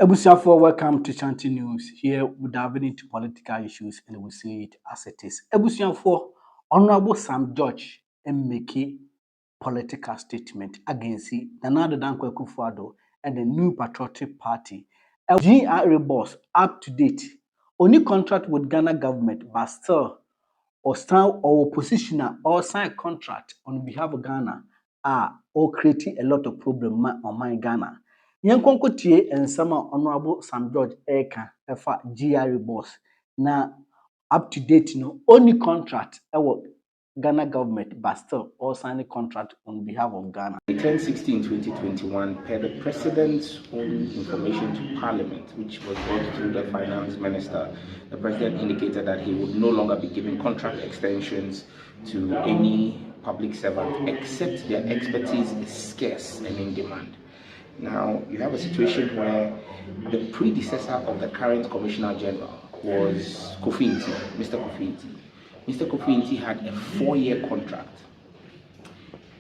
Ebusiafo, welcome to Chanty News. Here we dive into political issues and we see it as it is. Ebusiafo, Honorable Sam George make political statement against Nana Dankwa Akufo-Addo and the New Patriotic Party. GRA boss up to date. Only contract with Ghana government, but still or stand or oppositioner or sign contract on behalf of Ghana or creating a lot of problem on my Ghana. Yankonko tie ensama Honorable Sam George Eka efa GRA boss na up to date no only contract Ghana government but still all signing contract on behalf of Ghana. It turned 60 in 2021 per the President's own information to Parliament, which was brought through the Finance Minister. The President indicated that he would no longer be giving contract extensions to any public servant except their expertise is scarce and in demand. Now, you have a situation where the predecessor of the current Commissioner General was Kofi Nti, Mr. Kofi Nti. Mr. Kofi Nti had a 4-year contract.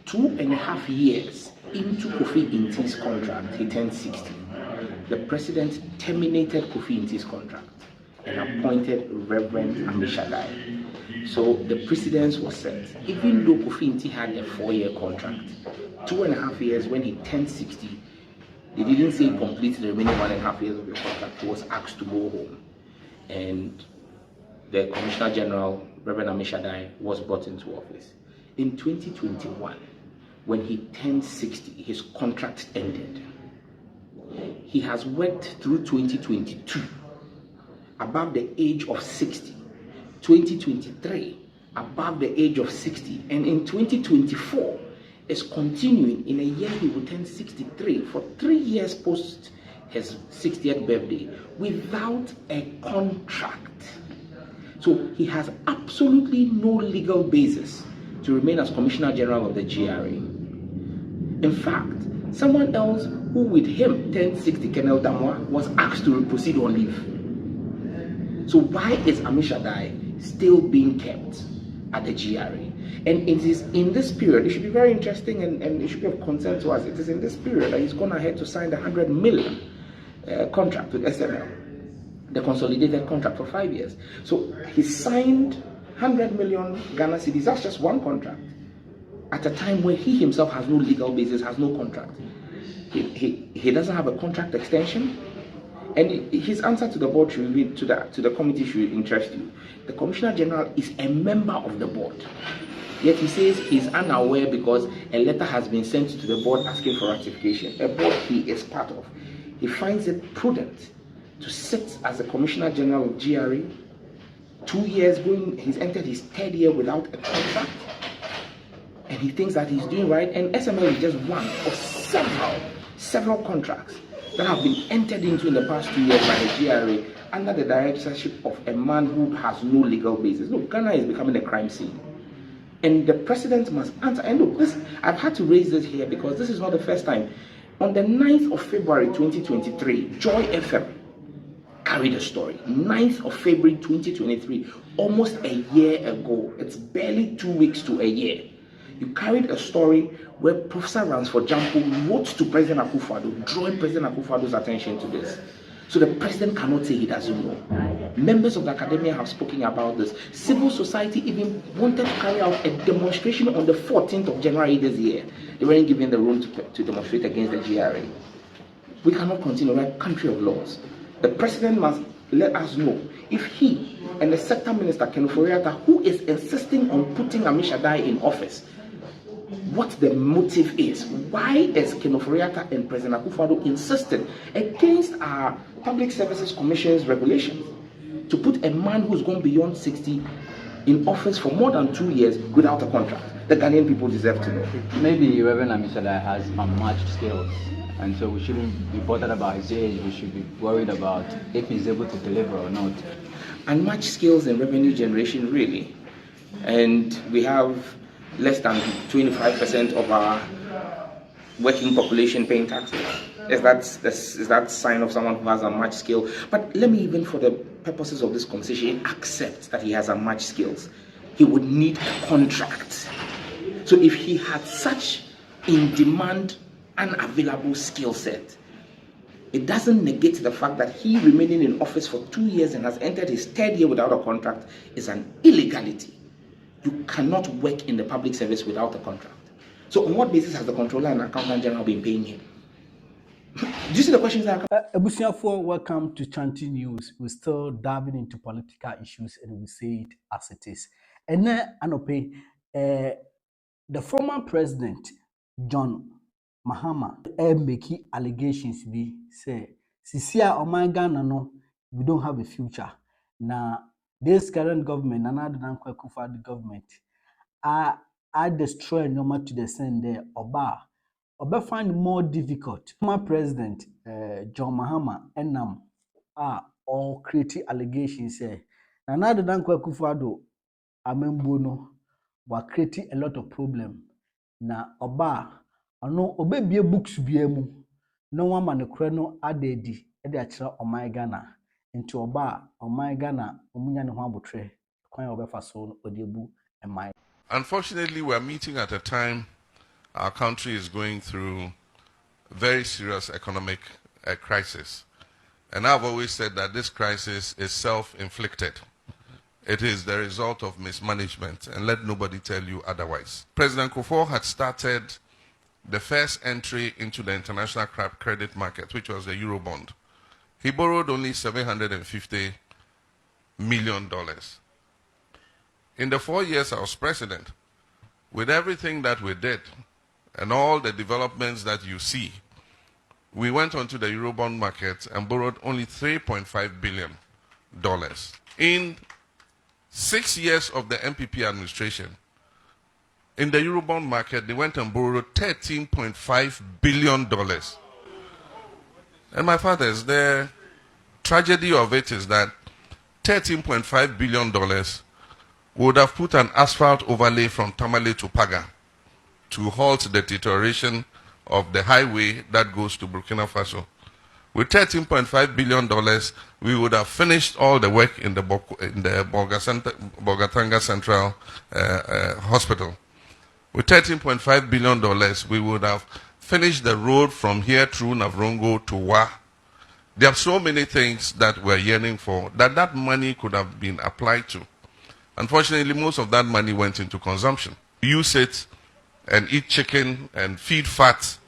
2.5 years into Kofi Nti's contract, he turned 60. The President terminated Kofi Nti's contract and appointed Reverend Amishadai. So the precedence was set. Even though Kofi Nti had a 4-year contract, 2.5 years when he turned 60, they didn't say complete the remaining 1.5 years of your contract. He was asked to go home. And the Commissioner General, Reverend Amishadai, was brought into office. In 2021, when he turned 60, his contract ended. He has worked through 2022, above the age of 60, 2023, above the age of 60, and in 2024, is continuing. In a year, he will turn 63 for 3 years post his 60th birthday without a contract. So he has absolutely no legal basis to remain as Commissioner General of the GRA. In fact, someone else who with him turned 60, Colonel Damwa, was asked to proceed on leave. So why is Amishadai still being kept at the GRA? And it is in this period, it should be very interesting and it should be of concern to us. It is in this period that he's gone ahead to sign the 100 million contract with SML, the consolidated contract for 5 years. So he signed 100 million Ghana cedis. That's just one contract at a time when he himself has no legal basis, has no contract. He doesn't have a contract extension. And his answer to the board should be to the committee should interest you. The Commissioner General is a member of the board. Yet he says he's unaware because a letter has been sent to the board asking for ratification, a board he is part of. He finds it prudent to sit as the Commissioner General of GRA, 2 years going, he's entered his 3rd year without a contract, and he thinks that he's doing right. And SML is just one of several contracts that have been entered into in the past 2 years by the GRA under the directorship of a man who has no legal basis. Look, Ghana is becoming a crime scene. And the President must answer. And look, I've had to raise this here because this is not the first time. On the 9th of February 2023, Joy FM carried a story. 9th of February 2023, almost a year ago. It's barely 2 weeks to a year. You carried a story where Professor Ransford Jampo wrote to President Akufo-Addo, drawing President Akufo-Addo's attention to this. So the President cannot say he doesn't know. Members of the academia have spoken about this. Civil society even wanted to carry out a demonstration on the 14th of January this year. They weren't given the room to demonstrate against the GRA. We cannot continue. We're a country of laws. The President must let us know if he and the sector minister, Ken Ofori-Atta, who is insisting on putting Amishadai in office, what the motive is. Why is Ken Ofori-Atta and President Akufo-Addo insisting against our Public Services Commission's regulations to put a man who's gone beyond 60 in office for more than 2 years without a contract? The Ghanaian people deserve to know. Maybe Reverend Amishadai has unmatched skills, and so we shouldn't be bothered about his age. We should be worried about if he's able to deliver or not. Unmatched skills in revenue generation, really. And we have less than 25% of our working population paying taxes. Is that sign of someone who has a much skill? But let me, even for the purposes of this conversation, accept that he has a much skills. He would need a contract. So if he had such in-demand, unavailable skill set, it doesn't negate the fact that he remaining in office for 2 years and has entered his 3rd year without a contract is an illegality. You cannot work in the public service without a contract. So on what basis has the Controller and Accountant General been paying him? Do you see the questions that are coming? Ebusiafo, welcome to Chanting News. We're still diving into political issues and we say it as it is. And then, Anope, the former president, John Mahama, making allegations be say, Sisia Omangana no, we don't have a future. Now, this current government, another than Kwekufad government, are destroy normal to the send there, Oba find more difficult. Former President John Mahama enam or create allegations say Nana Dankwa Akufo-Addo amembo no wa create a lot of problem na oba ono obebie books bia mu no one man kure no adedi e de akira oman Ghana nti oba oman Ghana omunya ne ho abotre kwan obefa so no odebu eman. Unfortunately, we're meeting at a time our country is going through a very serious economic crisis. And I've always said that this crisis is self-inflicted. It is the result of mismanagement, and let nobody tell you otherwise. President Kufuor had started the first entry into the international credit market, which was the Eurobond. He borrowed only $750 million. In the 4 years I was president, with everything that we did, and all the developments that you see, we went onto the Eurobond market and borrowed only $3.5 billion. In 6 years of the MPP administration, in the Eurobond market, they went and borrowed $13.5 billion. And my fathers, the tragedy of it is that $13.5 billion would have put an asphalt overlay from Tamale to Paga to halt the deterioration of the highway that goes to Burkina Faso. With $13.5 billion, we would have finished all the work in the Bogatanga Central Hospital. With $13.5 billion, we would have finished the road from here through Navrongo to Wa. There are so many things that we're yearning for that money could have been applied to. Unfortunately, most of that money went into consumption. Use it and eat chicken and feed fat.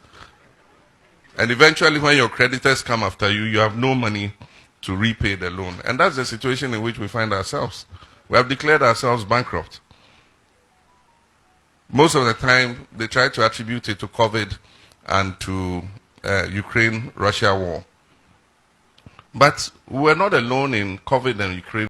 And eventually, when your creditors come after you, you have no money to repay the loan. And that's the situation in which we find ourselves. We have declared ourselves bankrupt. Most of the time, they try to attribute it to COVID and to Ukraine-Russia war. But we're not alone in COVID and Ukraine.